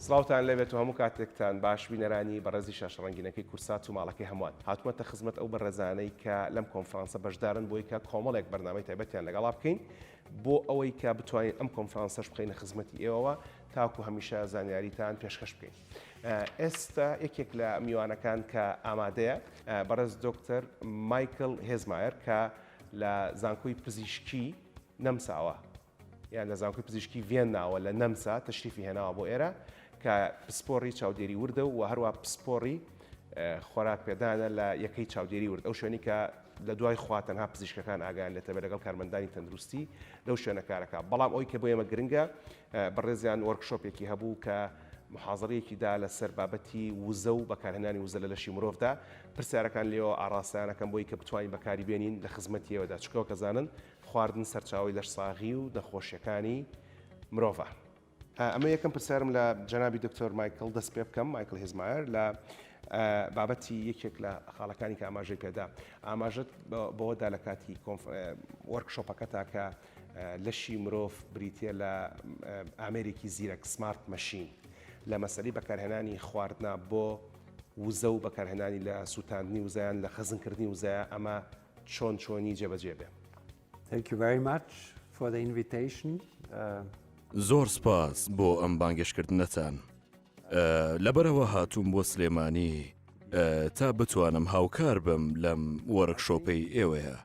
سڵاوتان لەبێت و هەموو کاتێکتان باش بینەرانی بەڕێزی شاشڕەنگینەکەی کورسات و ماڵەکەی هەمووان هاتوومەتە خزمەت ئەو بەڕێزانەی کە لەم کۆنفرانسە بەشدارن بۆی کە کۆمەڵێک بەرنامەی تایبەتیان لەگەڵا بکەین بۆ ئەوەی کە بتوانین ئەم کۆنفرانسەش بخەینە خزمەتی ئێوەوە تاکو هەمیشە زانیاریتان پێشکەش بکەین. ئێستا یەکێک لە میوانەکان کە ئامادەیە بەڕێز دکتۆر مایکل هێزمایر کە لە زانکۆی پزیشکی نەمساوە یان لە زانکۆی پزیشکی ڤێنناوە لە نەمسا تەشریفی هێناوە بۆ ئێرە کە پسپۆڕی چاودێری وردە و هەروە پسپۆڕی خۆراک پێدانە لە یەکەی چاودێری ورد ئەو شوێنی کە لە دوای خوا تەنها پزیشکەکان ئاگایان لێتە بێت لەگەڵ کارمەندانی تەندروستی لەو شوێنە کارەکە. بەڵام ئەوی کە بۆ ئێمە گرنگە بەڕێزیان وەرکشۆپێکی هەبوو کە محاضرەیەکیدا لەسەر بابەتی وزە و بەکارهێنانی وزە لە لەشی مرۆڤدا پرسیارەکان لێەوە ئاڕاستیانەکەم بۆی کە بتوانین بەکاری بێنین لە خزمەتیەوەدا چکەوە کەزانن خواردن سەرچاوی لەش ساغی و نەخۆشیەکانی مرۆڤە. ئەمە یەکەم پرسیارم لە جەنابی دکتۆر مایکل دەست پێ بکەم مایکل هێزمایر لە بابەتی یەکێک لە خاڵەکانی کە ئاماژەی پێدا ئاماژت بەوەدا لە کاتی وەرکشۆپەکەتا کە لەشی مرۆڤ بریتە لە ئامێرێکی زیرەک سمارت مەشین لە مەسەلەی بەکارهێنانی خواردنا بۆ وزە و بەکارهێنانی لە سووتاندنی وزایان لە خەزنکردنی وزایە ئەمە چۆنی جێبەجێ بێ. Thank you very much for the invitation. زۆر سپاس بۆ ئەم بانگێشکردنەتان. لەبەرەوە هاتووم بۆ سلێمانی تا بتوانم هاوکار بم لەم وەرکشۆپەی ئێوەیە.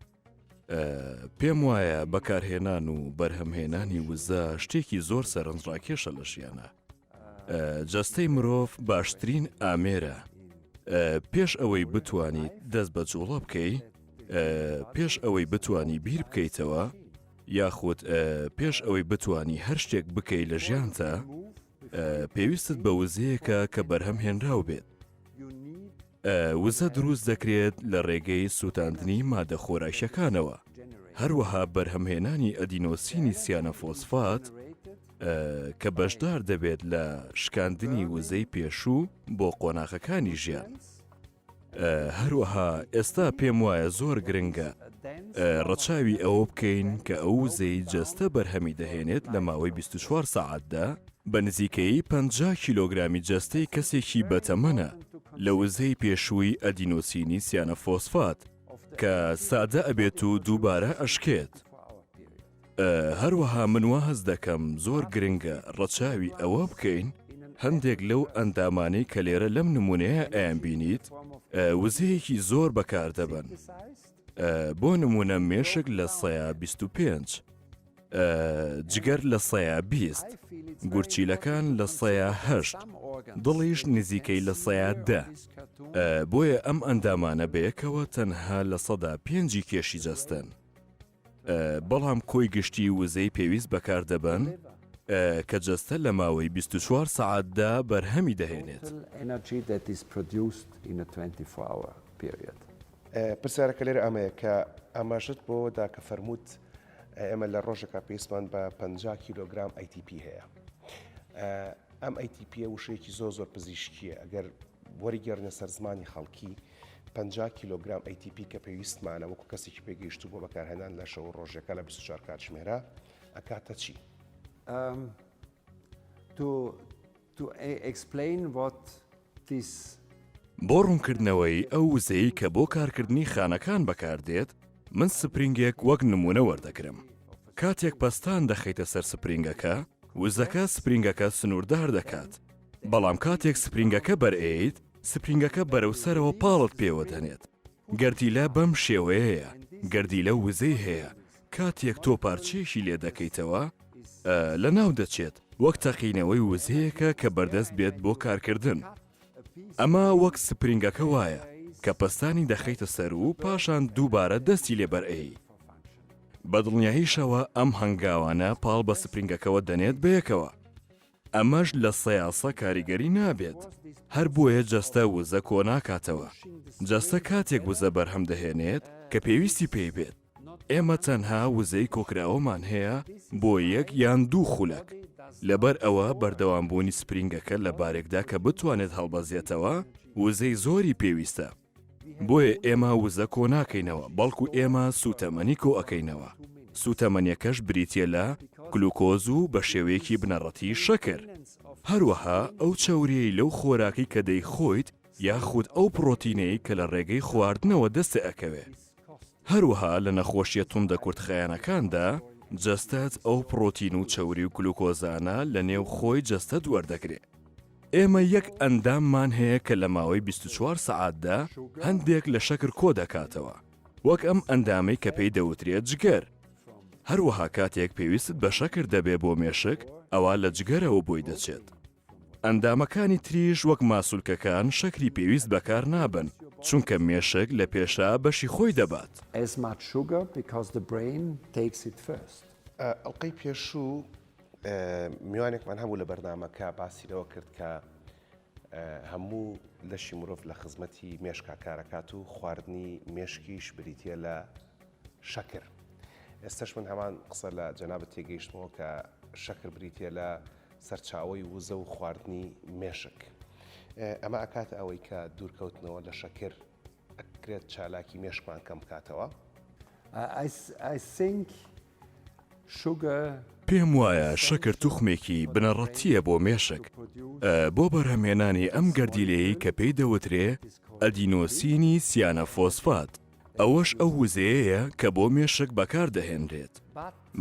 پێم وایە بەکارهێنان و بەرهەمهێنانی وزە شتێکی زۆر سەرنجڕاکێشە لە ژیانە. جەستەی مرۆڤ باشترین ئامێرە. پێش ئەوەی بتوانیت دەست بە جوڵە بکەی، پێش ئەوەی بتوانی بیر بکەیتەوە، یاخود پێش ئەوەی بتوانی هەر شتێک بکەی لە ژیانتە، پێویستت بە وزەیەکە کە بەرهەم هێنراو بێت. وزە دروست دەکرێت لە ڕێگەی سووتاندنی مادە خۆراکیەکانەوە، هەروەها بەرهەمهێنانی ئەدینۆسینی سیانە فۆسفات کە بەشدار دەبێت لە شکاندنی وزەی پێشوو بۆ قۆناغەکانی ژیان. هەروەها ئێستا پێم وایە زۆر گرنگە ڕەچاوی ئەوە بکەین کە ئەو وزەی جەستە بەرهەمی دەهێنێت لە ماوەی 24 ساعتدا بە نزیکەی 50 کیلۆگرامی جەستەی کەسێکی بەتەمەنە لە وزەی پێشووی ئەدینۆسینی سیانە فۆسفات کە سادە ئەبێت و دووبارە ئەشکێت. هەروەها من وا هەز دەکەم زۆر گرنگە ڕەچاوی ئەوە بکەین هەندێک لەو ئەندامانەی کە لێرە لەم نمونەیە ئەیان بینیت وزەیەکی زۆر بەکار دەبن. بۆ نمونە مێشک لە سەیە 25، جگەر لە سەیە 20، گورچیلەکان لە سەیە 8، دڵیش نزیکەی لە سەیە 10. بۆیە ئەم ئەندامانە بەیەکەوە تەنها لە 5 کێشی جەستن. بەڵام کۆی گشتی وزەی پێویست بەکار دەبن کە جەستە لە ماوەی 24 ساعتدا بەرهەمی دەهێنێت. پرسیارەکە لێرە ئەمەیە کە ئاماژت بۆدا کە فەرمووت ئێمە لە ڕۆژێکا پێویستمان بە 50 کیلۆگرام ATP هەیە. ئەم ATP وشەیەکی زۆر پزیشکیە. ئەگەر وەریگەڕنە سەر زمانی خەڵکی 50 کیلۆگرام ATP کە پێویستمانە وەکو کەسێکی پێگەیشتوو بۆ بەکارهێنان لە شەو ڕۆژەکە لە 24 کاتژمێرە ئەکاتە چی؟ To explain what this بۆ ڕوونکردنەوەی ئەو وزەی کە بۆ کارکردنی خانەکان بەکاردێت من سپرینگێک وەک نمونە وەردەگرم. کاتێک پەستان دەخەیتە سەر سپرینگەکە وزەکە سپرینگەکە سنووردار دەکات، بەڵام کاتێک سپرینگەکە بەرئیت سپرینگەکە بەرەو سەرەوە پاڵت پێوە دەنێت. گەردیلە بەم شێوەیەیە، گەردیلە وزەی هەیە. کاتێک تۆ پارچەیەکی لێ دەکەیتەوە لە ناو دەچێت وەک تەقینەوەی وزەیەکە کە بەردەست بێت بۆ کارکردن. ئەمە وەک سپرینگەکە وایە کە پەستانی دەخەیتە سەر و پاشان دووبارە دەستی لێ بەرئەی. بە دڵنیاییشەوە ئەم هەنگاوانە پاڵ بە سپرینگەکەوە دەنێت بەیەکەوە. ئەمەش لە سەیاسە کاریگەری نابێت، هەر بۆیە جەستە وزە کۆ ناکاتەوە. جەستە کاتێک وزە بەرهەم دەهێنێت کە پێویستی پێی بێت. ئێمە تەنها وزەی کۆکراوەمان هەیە بۆ 1 یان 2 خولەک. لەبەر ئەوە بەردەوامبوونی سپرینگەکە لە بارێکدا کە بتوانێت هەڵبەزێتەوە وزەی زۆری پێویستە. بۆیە ئێمە وزە کۆ ناکەینەوە، بەڵکو ئێمە سوتەمەنی کۆ ئەەکەینەوە. سوتەمەنیەکەش بریتە لە گلوکۆز و بە شێوەیەکی بنەڕەتی شەکر. هەروەها ئەو چاوریەی لەو خۆراکی کە دەیخۆیت یاخود ئەو پرۆتینەی کە لە ڕێگەی خواردنەوە دەستە ئەکەوێ. هەروەها لە نەخۆشیە توندە کورتخایەنەکاندا جەستەت ئەو پرۆتین و چاوری و گلوکۆزانە لە نێو خۆی جەستەت وەردەگرێت. ئێمە یەک ئەنداممان هەیە کە لە ماوەی 24 سەعاتدا هەندێک لە شەکر کۆ دەکاتەوە، وەک ئەم ئەندامەی کە پێی دەوترێت جگەر. هەروەها کاتێک پێویست بە شەکر دەبێ بۆ مێشک ئەوە لە جگەرەوە بۆی دەچێت. ئەندامەکانی تریش وەک ماسوولکەکان شەکری پێویست بەکار نابن چونکە مێشک لە پێشا بەشی خۆی دەبات. as much sugar because the brain takes it first. ئەڵلقەی پێشوو میوانێکمان هەبوو لە بەرنامەکە باسیرەوە کرد کە هەموو لەشی مرۆڤ لە خزمەتی مێشکا کارەکات و خواردنی مێشکیش بریتە لە شەکر. ئێستش من هەمان قسە لە جەنابەت تێگەیشتمەوە کە شەکر بریتە لە سەرچاوی وزە و خواردنی مێشک. ئەمە ئەکاتە ئەوەی کە دوورکەوتنەوە لە شەکر ئەکرێت چالاکی مێشکمان کەم بکاتەوە. I think sugar پێم وایە شەکر توخمێکی بنەڕەتیە بۆ مێشک بۆ بەرهەمێنانی ئەم گەردیلەیەی کە پێی دەوترێ ئەدینۆسینی سیانە فۆسفات. ئەوەش ئەو وزەیەیە کە بۆ مێشک بەکار دەهێنرێت.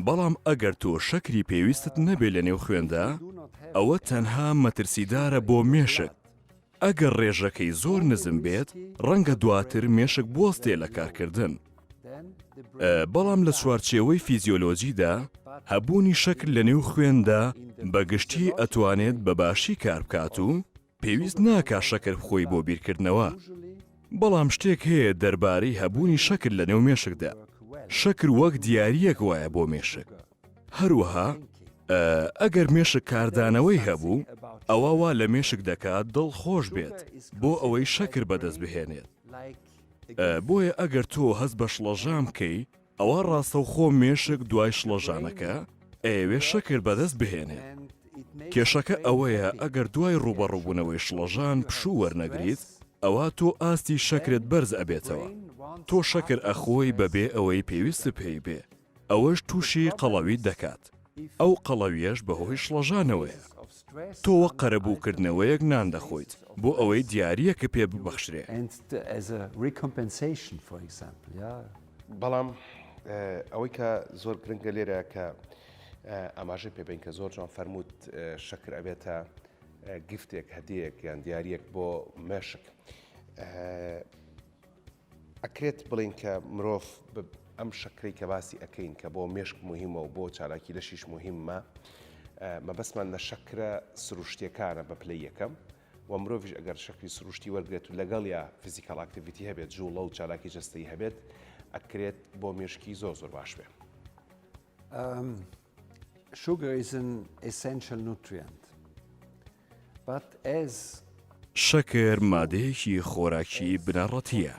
بەڵام ئەگەر تۆ شەکری پێویستت نەبێت لە نێو خوێندا ئەوە تەنها مەترسیدارە بۆ مێشک. ئەگەر ڕێژەکەی زۆر نزم بێت ڕەنگە دواتر مێشک بوەستێ لە کارکردن. بەڵام لە چوارچێوەی فیزیۆلۆجیدا هەبوونی شەکر لە نێو خوێندا بەگشتی ئەتوانێت بەباشی کار بکات و پێویست ناکا شەکر بخۆی بۆ بیرکردنەوە. بەڵام شتێک هەیە دەربارەی هەبوونی شەکر لە نێو مێشکدا. شەکر وەک دیارەک وایە بۆ مێشک. هەروەها ئەگەر مێشک کاردانەوەی هەبوو ئەوە وا لە مێشک دەکات دڵخۆش بێت بۆ ئەوەی شەکر بەدەست بهێنێت. بۆیە ئەگەر تۆ هەست بە شڵەژان بکەی ئەوە ڕاستەوخۆ مێشک دوای شڵەژانەکە ئەوێ شەکر بەدەست بهێنێت. کێشەکە ئەوەیە ئەگەر دوای ڕوبەڕووبوونەوەی شڵەژان پشوو وەرنەگریت ئەوە تۆ ئاستی شەکرت بەرز ئەبێتەوە. تۆ شەکر ئەخۆی بەبێ ئەوەی پێویست پێی بێ ئەوەش تووشی قەڵەویت دەکات. ئەو قەڵەویەش بەهۆی شڵەژانەوەیە. تۆ وەک قەرەبووکردنەوەیەک نان دەخۆیت بۆ ئەوەی دیارەکە پێ ببەخشرێ. بەڵام ئەوەی کە زۆر گرنگە لێرە کە ئاماژەی پێبین کە زۆر جوان فەرمووت شەکر ئەبێتە گفتێک هەدیەک یان دیارەک بۆ مێشک. ئەکرێت بڵین کە مرۆڤ ئەم شەکرەی کە باسی ئەەکەین کە بۆ مێشک مهمە و بۆ چالاکی لەشیش مهمە مەبەستمان لە شەکرە سروشتیەکانە بە پلەی یەکەم و مرۆڤش ئەگەر شەکری سروشتی وەرگێت و لەگەڵ یا فیزیکال ئاکتیڤیتی هەبێت جوڵە و چالاکی جەستەیی هەبێت ئەکرێت بۆ مێشکی زۆر باش بێ. Sugar is an essential nutrient. But as شەکر مادەیەکی خۆراکی بنەڕەتیە.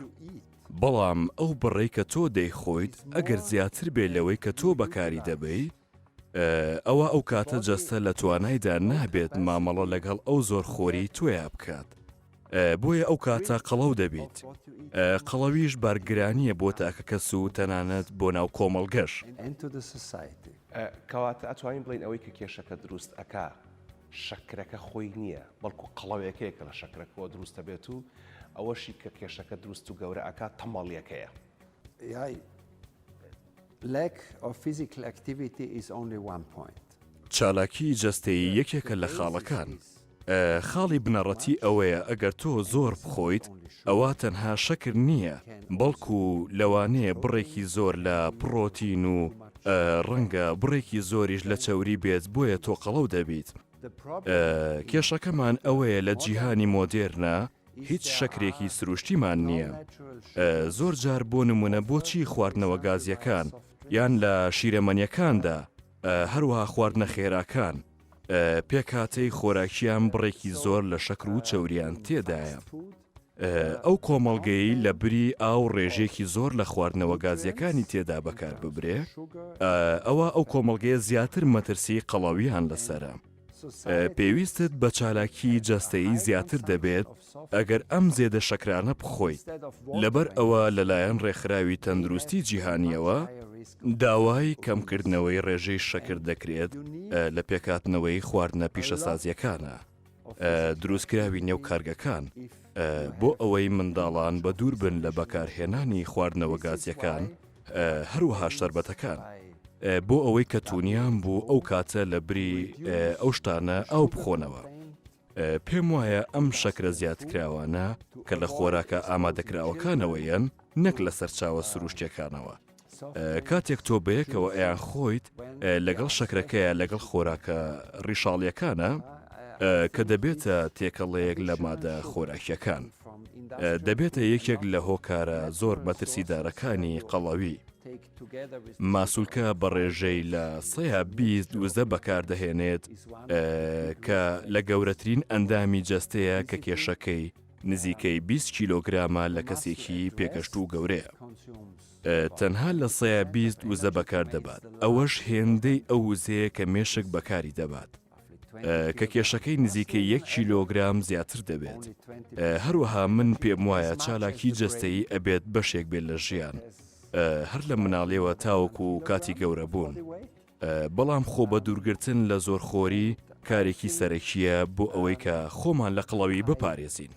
بەڵام ئەو بڕێی کە تۆ دەیخۆیت ئەگەر زیاتر بێ لەوەی کە تۆ بەکاری دەبەی ئەوە ئەو کاتە جەستە لە توانایدا نابێت مامەڵە لەگەڵ ئەو زۆر خۆری توێ بکات. بۆیە ئەو کاتە قەڵەو دەبیت. قەڵەویش بارگرانیە بۆ تاکە کەس و تەنانەت بۆ ناو کۆمەڵگەش. کەواتە ئەتوانین بڵین ئەوەی کە کێشەکە دروست ئەکا شەکرەکە خۆی نییە بەڵکو قەڵەوێکەیە کە لە شەکرەکەەوە دروستە بێت و ئەوەشی کە کێشەکە دروست و گەورە ئەکا تەمەڵیەکەیە. Lack of physical activity is only one point. چالاکی جەستەیی یەکێکە لە خاڵەکان. خاڵی بنەڕەتی ئەوەیە ئەگەر تۆ زۆر بخۆیت ئەوە تەنها شەکر نییە بەڵکو لەوانەیە بڕێکی زۆر لە پرۆتین و ڕەنگە بڕێکی زۆریش لە چاوری بێت بۆیە تۆ قەڵەو دەبیت. کێشەکەمان ئەوەیە لە جیهانی مۆدێرنا هیچ شەکرێکی سروشتیمان نییە. زۆر جار بۆ نمونە بۆچی خواردنەوە گازیەکان یان لە شیرەمەنیەکاندا هەروەها خواردنە خێراکان پێکاتەی خۆراکیان بڕێکی زۆر لە شەکر و چەوریان تێدایە. ئەو کۆمەڵگەی لە بری ئاو ڕێژێکی زۆر لە خواردنەوە گازیەکانی تێدا بەکار ببرێ ئەوە ئەو کۆمەڵگەیە زیاتر مەترسی قەڵەویان لەسرە. پێویستت بە چالاکی جەستەیی زیاتر دەبێت ئەگەر ئەم زێدە شەکرانە بخۆیت لەبەر ئەوە لەلایەن ڕێکخراوی تەندروستی جیهانیەوە داوای کەمکردنەوەی ڕێژەی شەکر دەکرێت لە پێکاتنەوەی خواردنە پیشەسازیەکانە دروستکراوی نێو کارگەکان بۆ ئەوەی منداڵان بە دوور بن لە بەکارهێنانی خواردنەوە گازیەکان هەروەها شەربەتەکان بۆ ئەوەی کە تونیان بوو ئەو کاتە لە بری ئەو شتانە ئەو بخۆنەوە. پێم وایە ئەم شەکرە زیادکراوانە کە لە خۆراکە ئامادەکراوەکانەوەیەن نەک لە سەرچاوە سروشتیەکانەوە. کاتێک تۆ بەیەکەوە ئەیان خۆیت لەگەڵ شەکرەکەیە لەگەڵ خۆراکە ڕیشاڵیەکانە کە دەبێتە تێکەڵەیەک لە مادە خۆراکیەکان. دەبێتە یەکێک لە هۆکارە زۆر مەترسیدارەکانی قەڵەوی. ماسوولکە بە ڕێژەی لە 120 بەکاردەهێنێت کە لە گەورەترین ئەندامی جەستەیە کە کێشەکەی نزیکەی 20 کیلۆگرامە لە کەسێکی پێکەشت و گەورەیە. تەنها لە 120 بەکار دەبات. ئەوەش هێندەی ئەو وزەیە کە مێشک بەکاری دەبات کە کێشەکەی نزیکەی 1 کیلۆگرام زیاتر دەبێت. هەروەها من پێم وایە چالاکی جەستەیی ئەبێت بەشێک بێت لە ژیان هەر لە مناڵێەوە تاوەکو و کاتی گەورە بوون. بەڵام خۆ بە دوورگرتن لە زۆرخۆری کارێکی سەرەکیە بۆ ئەوەی کە خۆمان لە قڵەوی بپارێزین.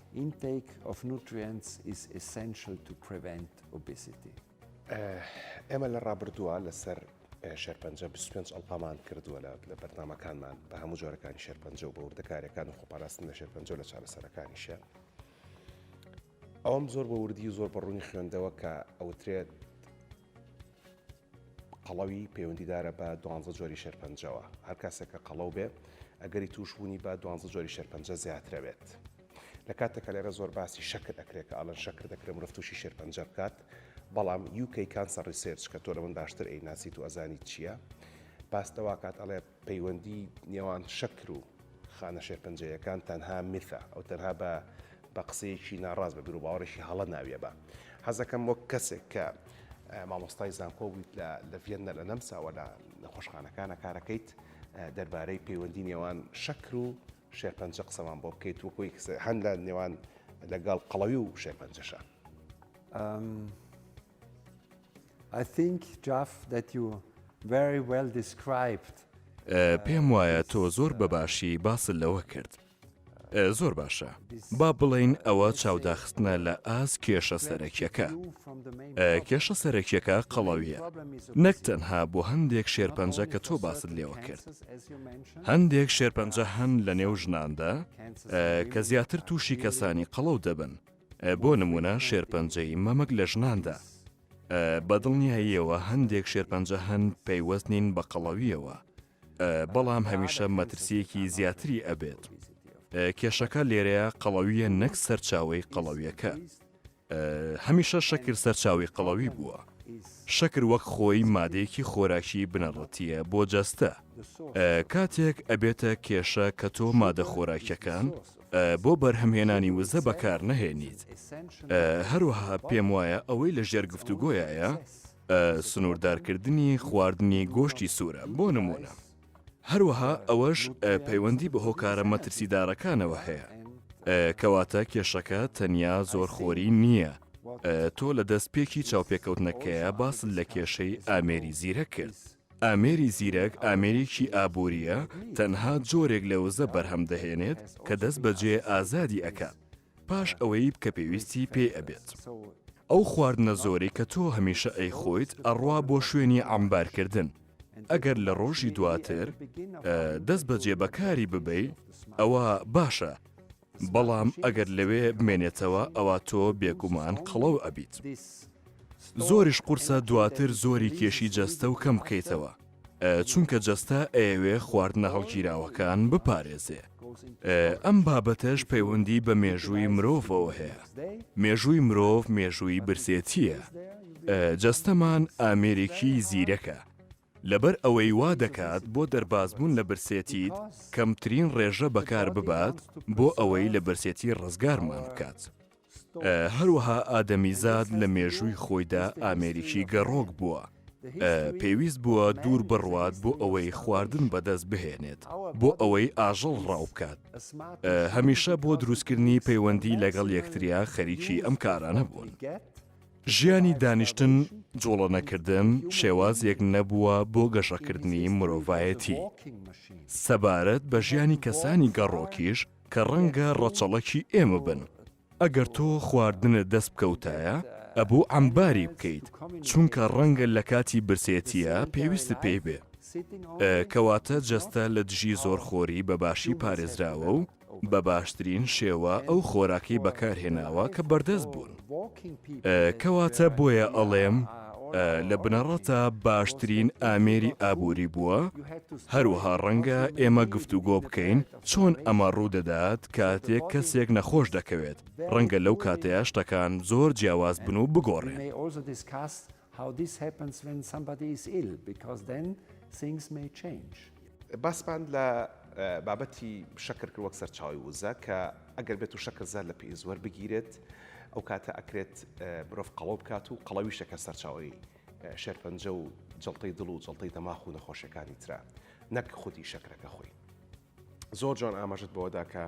ئێمە لە ڕابردووە لەسەر شێرپەنجە 25 ئەڵقامان کردووە لە بەرنامەکانمان بە هەموو جۆرەکانی شێرپەنجە و بە وردەکاریەکان و خۆپاراستن لە شێرپەنجە و لە چارەسەرەکانیشە. ئەوەم زۆر بە وردی و زۆر بەڕوونی خوێندەوە کە ئەوترێت قەڵەوی پەیوەندیدارە بە 12 جۆری شێرپەنجەوە. هەر کەسێکە قەڵەو بێ ئەگەری توشبوونی بە 12 جۆری شێرپەنجە زیاترە بێت. لە کاتێکە لێرە زۆر باسی شەکر دەکرێت کە ئاڵەن شەکر دەکرێت مرۆڤ تووشی شێرپەنجە بکات. بەڵام UK کانسەر ریسێرچ کە تۆ لە من باشتر ئەی ناسیت و ئەزانی چییە باستەوا کات ئەڵێ پەیوەندی نێوان شەکر و خانە شێرپەنجەیەکان تەنها میثە ئەو تەنها بە قسەیەکی ناڕاست بە بیر و باوەڕێکی هەڵە ناویە بە. حەزەکەم وەک کەسێک کە مامۆستای زانکۆ بوویت لە ڤێنە لە نەمساوە لە نەخۆشخانەکانە کارەکەیت دەربارەی پەیوەندی نێوان شەکر و شێرپەنجە قسەمان بۆ بکەیت وەکوی هەند لە نێوان لەگەڵ قەڵەوی و شێرپەنجەشە. I think, Jeff, that you very well described. پێم وایە تۆ زۆر بەباشی باست لەوە کرد. زۆر باشە. با بڵێین ئەوە چاوداخستنە لە ئاز کێشە سەرەکیەکە. کێشە سەرەکیەکە قەڵەویە. نەک تەنها بۆ هەندێک شێرپەنجە کە تۆ باست لێوە کرد. هەندێک شێرپەنجە هەن لە نێو ژناندا کە زیاتر تووشی کەسانی قەڵەو دەبن. بۆ نمونە شێرپەنجەی مەمەک لە ژناندا. بەدڵنیاییەوە هەندێک شێرپەنجە هەن پەیوەستنین بە قەڵەویەوە. بەڵام هەمیشە مەترسیەکی زیاتری ئەبێت. کێشەکە لێرەیە قەڵەویە نەک سەرچاوی قەڵەویەکە. هەمیشە شەکر سەرچاوی قەڵەوی بووە. شەکر وەک خۆی مادەیەکی خۆراکی بنەڕەتیە بۆ جەستە. کاتێک ئەبێتە کێشە کە تۆ مادە خۆراکیەکان بۆ بەرهەمهێنانی وزە بەکار نەهێنیت. هەروەها پێم وایە ئەوەی لە ژێر گفتوگۆیایە سنووردارکردنی خواردنی گۆشتی سوورە بۆ نمونە. هەروەها ئەوەش پەیوەندی بە هۆکارە مەترسیدارەکانەوە هەیە. کەواتە کێشەکە تەنیا زۆرخۆری نییە. تۆ لە دەستپێکی چاوپێکەوتنەکەیە باست لە کێشەی ئامێری زیرەک کرد. ئامێری زیرەک ئامێرێکی ئابوووریە تەنها جۆرێک لە وزە بەرهەم دەهێنێت کە دەست بەجێ ئازادی ئەکات پاش ئەوەی کە پێویستی پێ ئەبێت. ئەو خواردنە زۆری کە تۆ هەمیشە ئەیخۆیت ئەڕوا بۆ شوێنی ئەمبارکردن. ئەگەر لە ڕۆژی دواتر دەست بەجێ بەکاری ببەی ئەوە باشە. بەڵام ئەگەر لەوێ بمێنێتەوە ئەوە تۆ بێگومان قەڵەو ئەبیت. زۆریش قورسە دواتر زۆری کێشی جەستە و کەم بکەیتەوە. چونکە جەستە ئەیەوێ خواردنە هەڵگیراوەکان بپارێزێ. ئەم بابەتەش پەیوەندی بە مێژووی مرۆڤەوە هەیە. مێژووی مرۆڤ مێژووی برسێتیە. جەستەمان ئامێرێکی زیرەکە. لەبەر ئەوەی وا دەکات بۆ دەربازبوون لە برسێتیت کەمترین ڕێژە بەکار ببات بۆ ئەوەی لە برسێتی ڕزگارمان بکات. هەروەها ئادەمیزاد لە مێژووی خۆیدا ئامێریکی گەڕۆک بووە. پێویست بووە دوور بڕوات بۆ ئەوەی خواردن بەدەست بهێنێت بۆ ئەوەی ئاژەڵ ڕاو بکات. هەمیشە بۆ دروستکردنی پەیوەندی لەگەڵ یەکتریا خەریکی ئەم کارانە بوون. ژیانی دانیشتن جوڵە نەکردن شێوازێک نەبووە بۆ گەشەکردنی مرۆڤایەتی سەبارەت بە ژیانی کەسانی گەڕۆکیش کە ڕەنگە ڕەچەڵەکی ئێمە بن ئەگەر تۆ خواردنت دەست بکەوتایە ئەبوو ئەمباری بکەیت چونکە ڕەنگە لە کاتی برسێتیە پێویستت پێی بێ کەواتە جەستە لە دژی زۆرخۆری بەباشی پارێزراوە و بە باشترین شێوە ئەو خۆراکی بەکارهێناوە کە بەردەست بوون کەواتە بۆیە ئەڵێم لە بنەڕەتە باشترین ئامێری ئابووری بووە هەروەها ڕەنگە ئێمە گفتوگۆ بکەین چۆن ئەمە ڕوودەدات کاتێک کەسێک نەخۆش دەکەوێت ڕەنگە لەو کاتەیە شتەکان زۆر جیاواز بن و بگۆڕێن باسمان لە بابەتی شەکر کرد وەک سەرچاوی وزە کە ئەگەر بێت و شەکر زار لە پێی زۆر بگیرێت ئەو کاتە ئەکرێت مرۆڤ قەڵەو بکات و قەڵەوی شەکە سەرچاوی شێرپەنجە و جەڵتەی دڵ و جەڵتەی دەماغ و نەخۆشیەکانی ترا نەک خودی شەکرەکە خۆی زۆر جۆن ئاماژت بەوەدا کە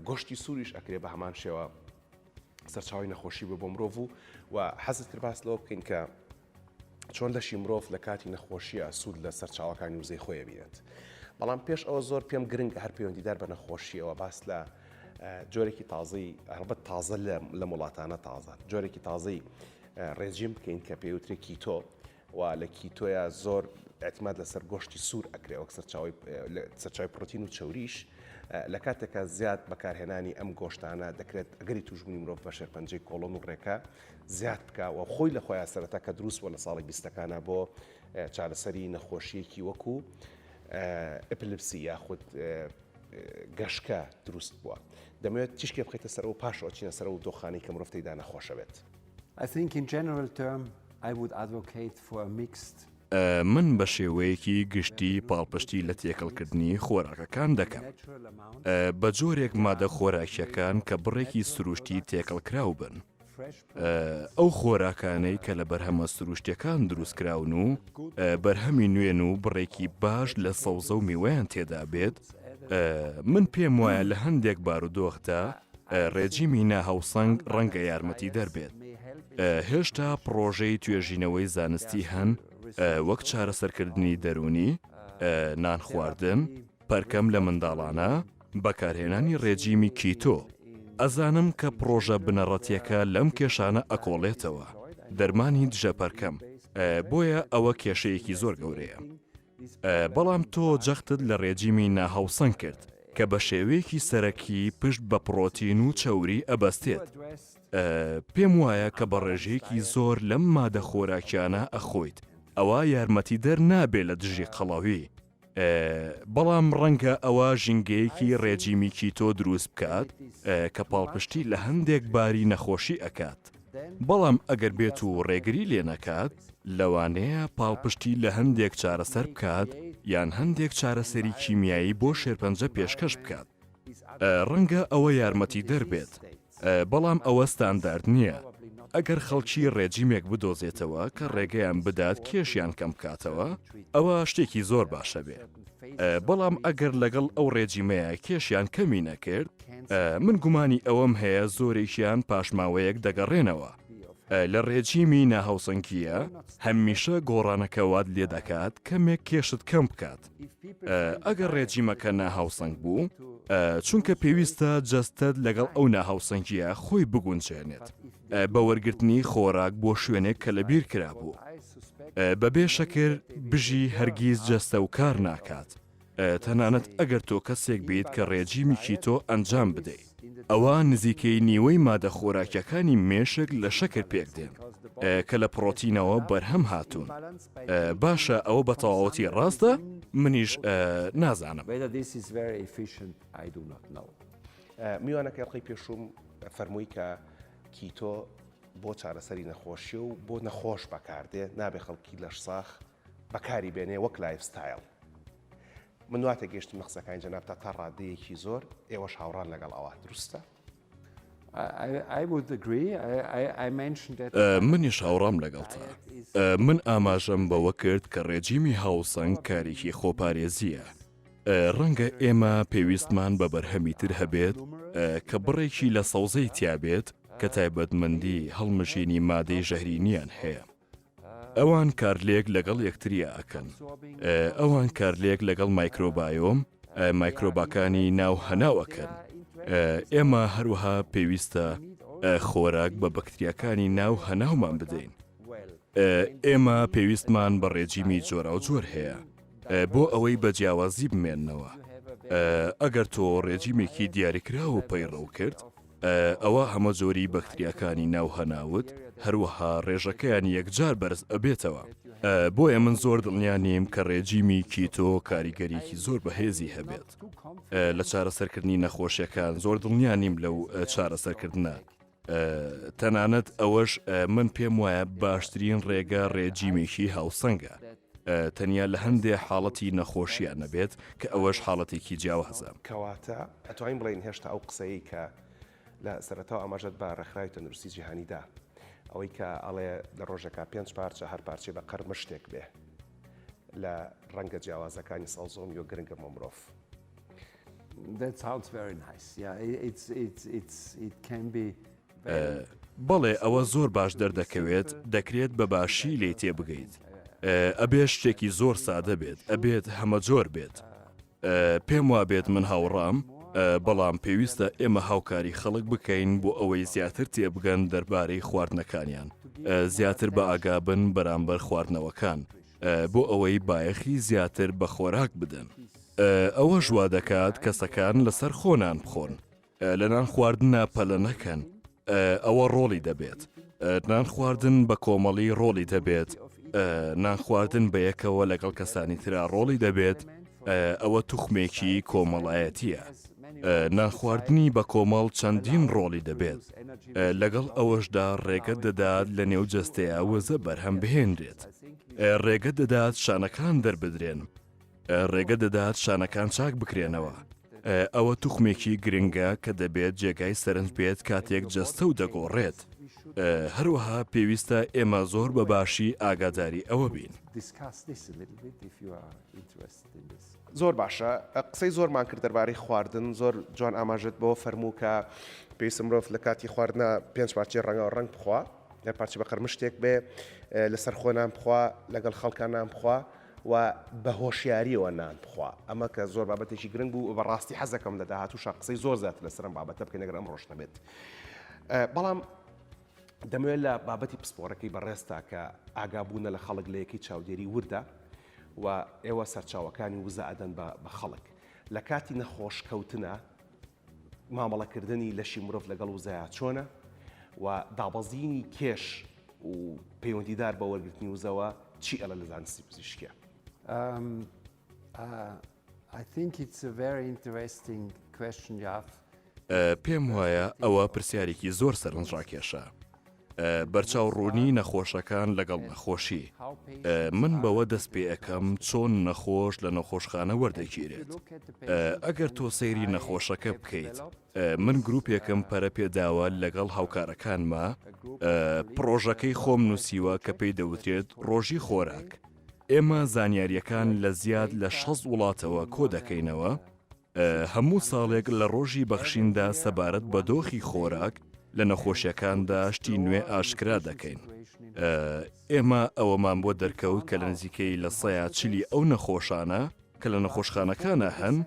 گۆشتی سووریش ئەکرێ بە هەمان شێوە سەرچاوی نەخۆشی بە بۆ مرۆڤ و حەزت کرد باس لەوە بکەین کە چۆن لەشی مرۆڤ لە کاتی نەخۆشیە سوود لە سەرچاوەکانی وزەی خۆیە بینێت بەڵام پێش ئەوە زۆر پێم گرنگە هەر پەیوەندیدار بە نەخۆشیەوە باس لە جۆرێکی تازەی هەڵبەت تازە لە وڵاتانە تازە جۆرێکی تازەی ڕێژیم بکەین کە پێوترێ کیتۆ و لە کیتۆیە زۆر ئەتماد لەسەر گۆشتی سوور ئەکرێ وەک سەرچاوی پرۆتین و چەوریش لە کاتێکە زیاد بەکارهێنانی ئەم گۆشتانە دەکرێت ئەگەری توژبوونی مرۆڤ بە شێرپەنجەی کۆڵۆن و ڕێکە زیاد بکە و خۆی لە خۆیان سەرەتا کە دروست بووە لە ساڵی 20ەکانە بۆ چارەسەری نەخۆشیەکی وەکو ئەپلپسی یاخود گەشکە دروست بووە دەمەوێت تیشکێ بخیتە سەر و پاشەوە چینە سەر و دۆخانی کە مرۆڤ تێیدا نەخۆشە بێت. I think in general term I would advocate for a mixed من بە شێوەیەکی گشتی پاڵپشتی لە تێکەڵکردنی خۆراکەکان دەکەم بە جۆرێک مادە خۆراکیەکان کە بڕێکی سروشتی تێکەڵکراو بن ئەو خۆراکانەی کە لە بەرهەمە سروشتیەکان دروستکراون و بەرهەمی نوێن و بڕێکی باش لە سەوزە و میوەیان تێدا بێت من پێم وایە لە هەندێک بارودۆخدا ڕێجیمی ناهاوسەنگ ڕەنگە یارمەتی دەربێت هێشتا پرۆژەی توێژینەوەی زانستی هەن وەک چارەسەرکردنی دەرونی نان خواردن پەرکەم لە منداڵانە بەکارهێنانی ڕێجیمی کیتۆ ئەزانم کە پرۆژە بنەڕەتیەکە لەم کێشانە ئەکۆڵێتەوە دەرمانی دژە پەرکەم بۆیە ئەوە کێشەیەکی زۆر گەورەیە بەڵام تۆ جەختت لە ڕێجیمی ناهاوسەنگ کرد کە بە شێوەیەکی سەرەکی پشت بە پرۆتین و چەوری ئەبەستێت پێم وایە کە بە ڕێژەیەکی زۆر لەم مادە خۆراکیانە ئەخۆیت ئەوە یارمەتی دەر نابێت لە دژی قەڵاوی بەڵام ڕەنگە ئەوە ژینگەیەکی ڕێجیمیکی تۆ دروست بکات کە پاڵپشتی لە هەندێک باری نەخۆشی ئەکات بەڵام ئەگەر بێت و ڕێگری لێ نەکات لەوانەیە پاڵپشتی لە هەندێک چارەسەر بکات یان هەندێک چارەسەری کیمیایی بۆ شێرپەنجە پێشکەش بکات ڕەنگە ئەوە یارمەتی دەربێت بەڵام ئەوە ستاندارد نییە ئەگەر خەڵکی ڕێجیمێک بدۆزێتەوە کە ڕێگەیان بدات کێشیان کەم بکاتەوە ئەوە شتێکی زۆر باشە بێ بەڵام ئەگەر لەگەڵ ئەو ڕێجیمەیە کێشیان کەمی نەکرد من گومانی ئەوەم هەیە زۆرێکیان پاشماوەیەک دەگەڕێنەوە لە ڕێجیمی ناهاوسەنگیە هەمیشە گۆڕانەکەوات لێ دەکات کەمێک کێشت کەم بکات ئەگەر ڕێجیمەکە ناهاوسەنگ بوو چونکە پێویستە جەستت لەگەڵ ئەو ناهاوسەنگیە خۆی بگونجێنێت بە وەرگرتنی خۆراک بۆ شوێنێک کە لەبیر کرابوو بەبێ شەکر بژی هەرگیز جەستە و کار ناکات تەنانەت ئەگەر تۆ کەسێک بیت کە ڕێجیمیکی تۆ ئەنجام بدەیت ئەوە نزیکەی نیوەی مادە خۆراکیەکانی مێشک لە شەکر پێک دێن کە لە پرۆتینەوە بەرهەم هاتوون باشە ئەوە بە تەواوەتی ڕاستە منیش نازانم میوانەکە ئەڵقەی پێشوم فەرمووی کە کیتۆ بۆ چارەسەری نەخۆشی و بۆ نەخۆش بەکاردێ نابێ خەڵکی لەش ساخ بەکاری بێنێ وەک لایف ستایل من واتە گەشتم قسەکانی جەناب تا ڕادەیەکی زۆر ئێوەش هاوڕان لەگەڵ ئەوە دروستە منیش هاوڕام لەگەڵتە من ئاماژەم بەوە کرد کە ڕێجیمی هاوسەنگ کارێکی خۆپارێزیە ڕەنگە ئێمە پێویستمان بە بەرهەمی تر هەبێت کە بڕێکی لە سەوزەی تیابێت کە تایبەتمەندی هەڵمژینی مادەی ژەهرینیان هەیە ئەوان کارلێک لەگەڵ یەکتریە ئەکەن. ئەوان کارلێک لەگەڵ مایکرۆبایۆم مایکرۆباکانی ناو هەناوەکەن. ئێمە هەروەها پێویستە خۆراک بە بەکتریاکانی ناو هەناومان بدەین. ئێمە پێویستمان بە ڕێجیمی جۆرا و جۆر هەیە بۆ ئەوەی بە جیاوازی بمێننەوە. ئەگەر تۆ ڕێجیمێکی دیاریکراوە و پەیڕەو کرد، ئەوە هەمە جۆری بەکتریاکانی ناو هەناوت هەروەها ڕێژەکەیان یەکجار بەرز ئەبێتەوە. بۆیە من زۆر دڵنیا نیم کە ڕێجیمی کیتۆ کاریگەریەکی زۆر بەهێزی هەبێت. لە چارەسەرکردنی نەخۆشیەکان زۆر دڵنیا نیم لەو چارەسەرکردنە. تەنانەت ئەوەش من پێم وایە باشترین ڕێگە ڕێجیمێکی هاوسەنگە. تەنیا لە هەندێک حاڵەتی نەخۆشیان نەبێت کە ئەوەش حاڵەتێکی جیاوازە. کەواتە ئەتوانین بڵێن هێشتا ئەو قسەی کە لە سەرەتاو ئاماژەت بە ڕێکخراوی تەندروستی جیهانیدا ئەوەی کە ئەڵێ لە ڕۆژەکە 5 پارچە هەر پارچێ بە قەرمە شتێک بێ لە ڕەنگە جیاوازەکانی سەڵزۆم یۆ گرنگە بۆ مرۆڤ. That sounds very nice. Yeah, it can be. بەڵێ ئەوە زۆر باش دەردەکەوێت دەکرێت بە باشی لێ تێبگەیت. ئەبێ شتێکی زۆر سادە بێت ئەبێت هەمە جۆر بێت. پێم وا بێت من هاوڕام بەڵام پێویستە ئێمە هاوکاری خەڵک بکەین بۆ ئەوەی زیاتر تێبگەن دەربارەی خواردنەکانیان، زیاتر بە ئاگابن بەرامبەر خواردنەوەکان بۆ ئەوەی بایەخی زیاتر بە خۆراک بدەن. ئەوە ژوا دەکات کەسەکان لەسەر خۆنان بخۆن، لە نان خواردنە پەلە نەکەن. ئەوە ڕۆڵی دەبێت. نان خواردن بە کۆمەڵی ڕۆڵی دەبێت. نان خواردن بە یەکەوە لەگەڵ کەسانی ترا ڕۆڵی دەبێت. ئەوە توخمێکی کۆمەڵایەتیە. نان خواردنی بە کۆمەڵ چەندین ڕۆڵی دەبێت. لەگەڵ ئەوەشدا ڕێگەت دەدات لە نێو جەستەیە وەزە بەرهەم بهێنرێت. ڕێگە دەدات شانەکان دەربدرێن. ڕێگە دەدات شانەکان چاک بکرێنەوە. ئەوە توخمێکی گرنگە کە دەبێت جێگای سەرنج بێت کاتێک جەستە و دەگۆڕێت. هەروەها پێویستە ئێمە زۆر بە باشی ئاگاداری ئەوە بین. زۆر باشە. قسەی زۆرمان کرد دەربارەی خواردن، زۆر جوان ئاماژت بۆ فەرموو کە پێویستە مرۆڤ لە کاتی خواردنە 5 پارچەی ڕەنگە ڕەنگ بخوا، لە پارچە بە قەرمە شتێک بێ، لەسەر خۆنان بخوا، لەگەڵ خەڵکانان بخوا و بە هۆشیاریەوە نان بخوا. ئەمە کە زۆر بابەتێکی گرنگ بوو بەڕاستی حەزەکەم لە داهاتووشە قسەی زۆر زیاتر لەسەرم بابەتە بکەین ئەگەر ئەم ڕۆژ نەبێت. بەڵام دەمەوێت لە بابەتی پسپۆرەکەی بەڕێستا کە ئاگابوونە لە خەڵک لە یەکی چاودێری وردە و ئێوە سەرچاوەکانی وزە ئەدەن بە خەڵک لە کاتی نەخۆشکەوتنە مامەڵەکردنی لەشی مرۆڤ لەگەڵ وزەیە چۆنە و دابەزینی کێش و پەیوەندیدار بە وەرگرتنی وزەوە چی ئەلە لە زانستی پزیشکیە؟ I think it's a very interesting question, Jaf. پێم وایە ئەوە پرسیارێکی زۆر سەرنجڕاکێشە. بەرچاو ڕوونی نەخۆشەکان لەگەڵ نەخۆشی. من بەوە دەست پێ ئەەکەم چۆن نەخۆش لە نەخۆشخانە وەردەگیرێت. ئەگەر تۆ سەیری نەخۆشەکە بکەیت، من گروپێکم پەرە پێداوە لەگەڵ هاوکارەکانمە پرۆژەکەی خۆم نووسیوە کە پێی دەوترێت ڕۆژی خۆراک. ئێمە زانیاریەکان لە زیاد لە 6 وڵاتەوە کۆ دەکەینەوە. هەموو ساڵێک لە ڕۆژی بەخشیندا سەبارەت بە دۆخی خۆراک لە نەخۆشیەکاندا شتی نوێ ئاشکرا دەکەین. ئێمە ئەوەمان بۆ دەرکەوت کە لە نزیکەی لە 140 ئەو نەخۆشانە کە لە نەخۆشخانەکانە هەن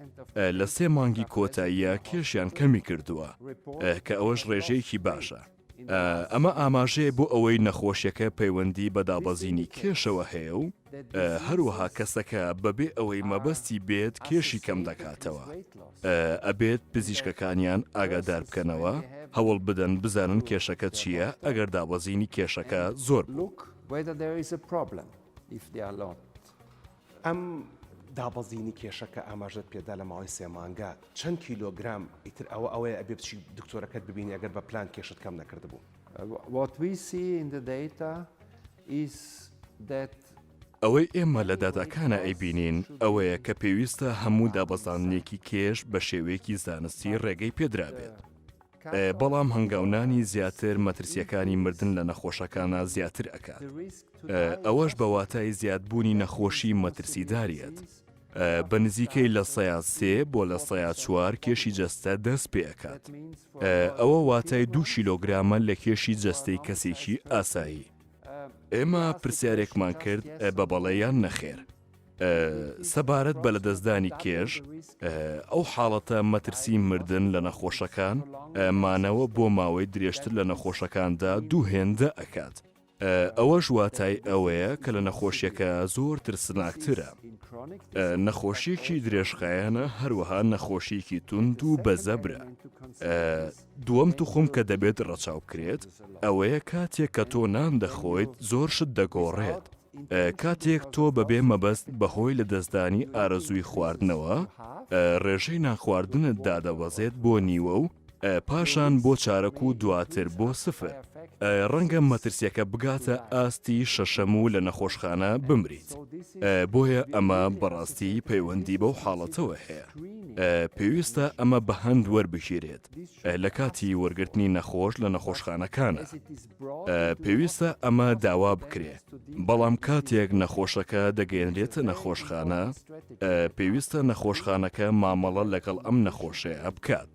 لە 3 مانگی کۆتاییە کێشیان کەمی کردووە کە ئەوەش ڕێژەیەکی باشە. ئەمە ئاماژەیە بۆ ئەوەی نەخۆشیەکە پەیوەندی بە دابەزینی کێشەوە هەیە و هەروەها کەسەکە بەبێ ئەوەی مەبەستی بێت کێشی کەم دەکاتەوە. ئەبێت پزیشکەکانیان ئاگادار بکەنەوە هەوڵ بدەن بزانن کێشەکە چییە ئەگەر دابەزینی کێشەکە زۆر ئەم دابەزینی کێشەکە ئاماژەت پێدا لە ماوەی 3 مانگە چەند کیلۆگرام ئیتر ئەوەیە ئەبێ بچی دکتۆرەکەت ببینی ئەگەر بە پلان کێشت کەم نەکردبوو. What we see in the data is that ئەوەی ئێمە لە داداکانە ئەیبینین ئەوەیە کە پێویستە هەموو دابەزانێکی کێش بە شێوەیەکی زانستی ڕێگەی پێدرابێت. بەڵام هەنگاونانی زیاتر مەترسیەکانی مردن لە نەخۆشەکانە زیاتر ئەکات. ئەوەش بە واتای زیادبوونی نەخۆشی مەترسیداریەت. بە نزیکەی لە 3 بۆ لە 4 کێشی جەستە دەست پێ ئەکات. ئەوە واتای 2 کیلۆگرامە لە کێشی جەستەی کەسێکی ئاسایی. ئێمە پرسیارێکمان کرد بە بەڵێیان نەخێر. سەبارەت بە لەدەستدانی کێش ئەو حاڵەتە مەترسی مردن لە نەخۆشەکان مانەوە بۆ ماوەی درێژتر لە نەخۆشەکاندا دووهێندە ئەکات. ئەوەش واتای ئەوەیە کە لە نەخۆشیەکە زۆر ترسناکترە. نەخۆشیەکی درێژخایەنە هەروەها نەخۆشیەکی تند و بەزەبرە. دووەم توخم کە دەبێت ڕەچاو بکرێت ئەوەیە کاتێک کە تۆ نان دەخۆیت زۆر شت دەگۆڕێت. کاتێک تۆ بەبێ مەبەست بەهۆی لە دەستدانی ئارەزووی خواردنەوە ڕێژەی ناخواردنت دادەوەزێت بۆ نیوە و پاشان بۆ چارەک و دواتر بۆ سفر. ڕەنگە مەترسیەکە بگاتە ئاستی شەشەم و لە نەخۆشخانە بمریت. بۆیە ئەمە بەڕاستی پەیوەندی بەو حاڵەتەوە هەیە. پێویستە ئەمە بە هەند وەربگیرێت لە کاتی وەرگرتنی نەخۆش لە نەخۆشخانەکانە. پێویستە ئەمە داوا بکرێ، بەڵام کاتێک نەخۆشەکە دەگەێنرێتە نەخۆشخانە پێویستە نەخۆشخانەکە مامەڵە لەگەڵ ئەم نەخۆشەیە بکات.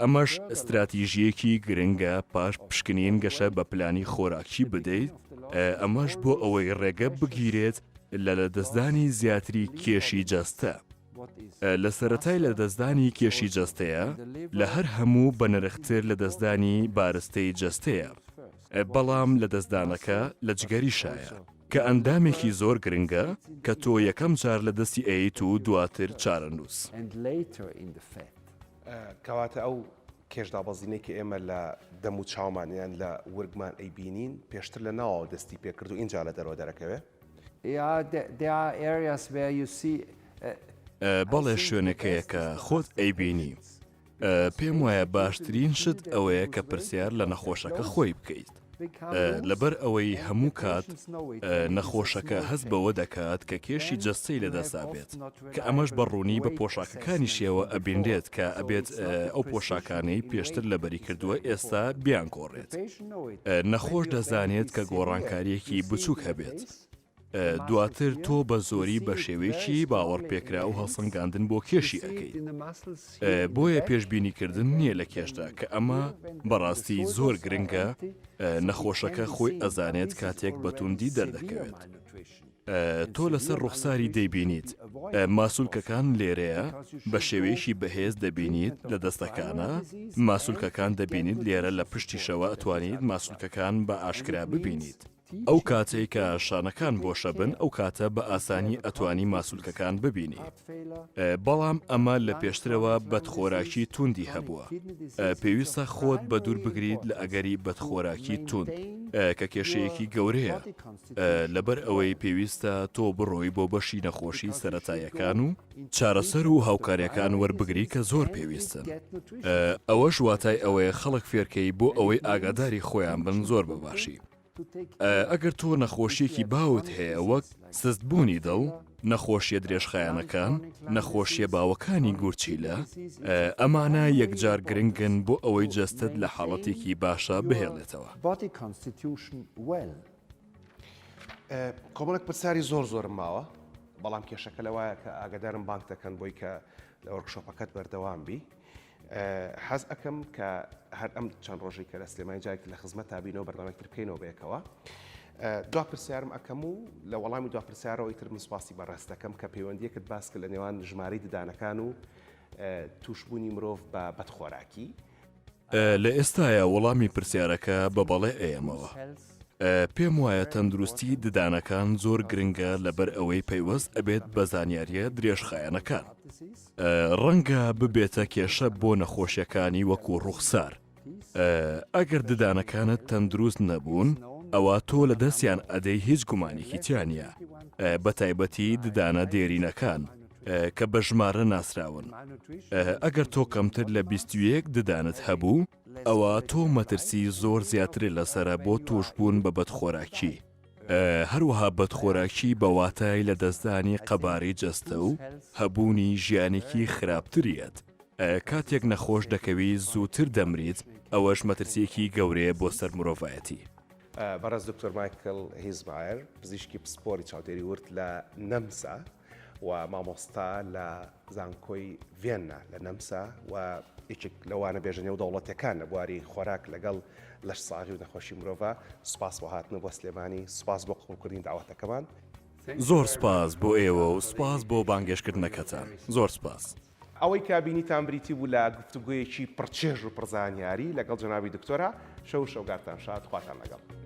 ئەمەش استراتیژیەکی گرنگە پاش پشکنین گەشە بە پلانی خۆراکی بدەیت. ئەمەش بۆ ئەوەی ڕێگە بگیرێت لە لەدەستدانی زیاتری کێشی جەستە. لە سەرەتای لەدەستدانی کێشی جەستەیە لە هەر هەموو بە نرختر لە دەستدانی بارستەی جەستەیە، بەڵام لە دەستدانەکە لە جگەری شایە کە ئەندامێکی زۆر گرنگە کە تۆ یەکەم جار لە دەستی ئەیت و دواتر چارەنووس. کەواتە ئەو کێشدابەزینەی ئێمە لە دەم و چاومانیان لە ورگمان ئەیبینین پێشتر لە ناوە دەستی پێکرد و اینجا لە دەرەوە دەرەکەوێت. بەڵێ شوێنەکەیە کە خۆت ئەیبینی. پێم وایە باشترین شت ئەوەیە کە پرسیار لە نەخۆشەکە خۆی بکەیت. لەبەر ئەوەی هەموو کات نەخۆشەکە هەست بەوە دەکات کە کێشی جەستەی لەدەستا بێت، کە ئەمەش بەڕوونی بە پۆشاکەکانی شێوە ئەبینرێت کە ئەبێت ئەو پۆشاکانەی پێشتر لەبەری کردووە ئێستا بیان گۆڕێت. نەخۆش دەزانێت کە گۆڕانکاریەکی بچووک هەبێت. دواتر تۆ بە زۆری بە شێوەیەکی باوەڕ پێکرا و هەڵسەنگاندن بۆ کێشی ئەەکەیت. بۆیە پێشبینیکردن نییە لە کێشدا کە ئەمە بەڕاستی زۆر گرنگە. نەخۆشەکە خۆی ئەزانێت کاتێک بەتوندی دەردەکەوێت. تۆ لەسەر ڕوخساری دەیبینیت ماسوولکەکان لێرەیە بە شێوەیەکی بەهێز دەبینیت لە دەستەکانە. ماسوولکەکان دەبینیت لێرە لە پشتیشەوە ئەتوانیت ماسوولکەکان بە ئاشکرا ببینیت. ئەو کاتێک کە شانەکان بۆشە بن ئەو کاتە بە ئاسانی ئەتوانی ماسوولکەکان ببینی. بەڵام ئەمە لە پێشترەوە بەدخۆراکی توندی هەبووە. پێویستە خۆت بە دوور بگریت لە ئەگەری بەدخۆراکی توند کە کێشەیەکی گەورەیە. لەبەر ئەوەی پێویستە تۆ بڕۆی بۆ بەشی نەخۆشی سەرەتاییەکان و چارەسەر و هاوکاریەکان وەربگری کە زۆر پێویستن. ئەوەش واتای ئەوەیە خەڵک فێرکەی بۆ ئەوەی ئاگاداری خۆیان بن زۆر بەباشی. ئەگەر تۆ نەخۆشیەکی باوت هەیە وەک سستبوونی دڵ، نەخۆشیە درێژخایەنەکان، نەخۆشیە باوەکانی گورچیلە، ئەمانە یەکجار گرنگن بۆ ئەوەی جەستت لە حاڵەتێکی باشە بهێڵێتەوە. کۆمەڵێک پرسیاری زۆرم ماوە، بەڵام کێشەکە لەوایە کە ئاگادارم بانک دەکەن بۆی کە لە وەرکشۆپەکەت بەردەوام بی. حەز ئەەکەم کە هەر ئەم چەند ڕۆژی کە لە سلێمانی جایك لە خزمەت تابینەوە بەردەوامێکتر بکەینەوە بەیەکەوە. دوا پرسیارم ئەەکەم و لە وەڵامی دوا پرسیارەوە ئیتر من سوپاسی بەڕێز دەکەم کە پەیوەندیەکت باس کرد لە نێوان ژمارەی ددانەکان و تووشبوونی مرۆڤ بە بەدخۆراکی. لە ئێستاە وەڵامی پرسیارەکە بە بەڵێ ئەیەمەوە. پێم وایە تەندروستی ددانەکان زۆر گرنگە لەبەر ئەوەی پەیوەست ئەبێت بە زانیاریە درێژخایەنەکان. ڕەنگە ببێتە کێشە بۆ نەخۆشیەکانی وەکو ڕوخسار. ئەگەر ددانەکانت تەندروست نەبوون ئەوە تۆ لە دەستیان ئەدەی هیچ گومانێکی تیانە، بە تایبەتی ددانە دێرینەکان کە بە ژمارە ناسراون. ئەگەر تۆ کەمتر لە 21 ددانت هەبوو ئەوە تۆ مەترسی زۆر زیاتر لەسرە بۆ توشبوون بە بەدخۆراکی. هەروەها بەدخۆراکی بەواتای لە دەستدانی قەبارەی جەستە و هەبوونی ژیانێکی خراپتریەت. کاتێک نەخۆش دەکەوی زووتر دەمریت، ئەوەش مەترسیەکی گەورەیە بۆ سەر مرۆڤایەتی. بەڕێز دکتۆر مایکل هیزمایر پزیشکی پسپۆری چاودێری ورد لە نەمسا و مامۆستا لە زانکۆی ڤێننا لە نەمسا و یەکێک لەوانە بێژنێ و دەوڵەتەکان لە بواری خۆراک لەگەڵ لەش ساغی و نەخۆشی مرۆڤ سوپاس بۆ هاتنە بۆ سلێمانی سوپاس بۆ قبولکردنی داواتەکەمان زۆر سپاس بۆ ئێوە و سپاس بۆ بانگێشکردنەکەتان زۆر سپاس. ئەوەی کابینیتان بریتی بوو لە گفتوگویەکی پڕچێژ و پڕزانیاری لەگەڵ جەنابی دکتۆرە شەو شەوگارتان شاد خواتان لەگەڵ.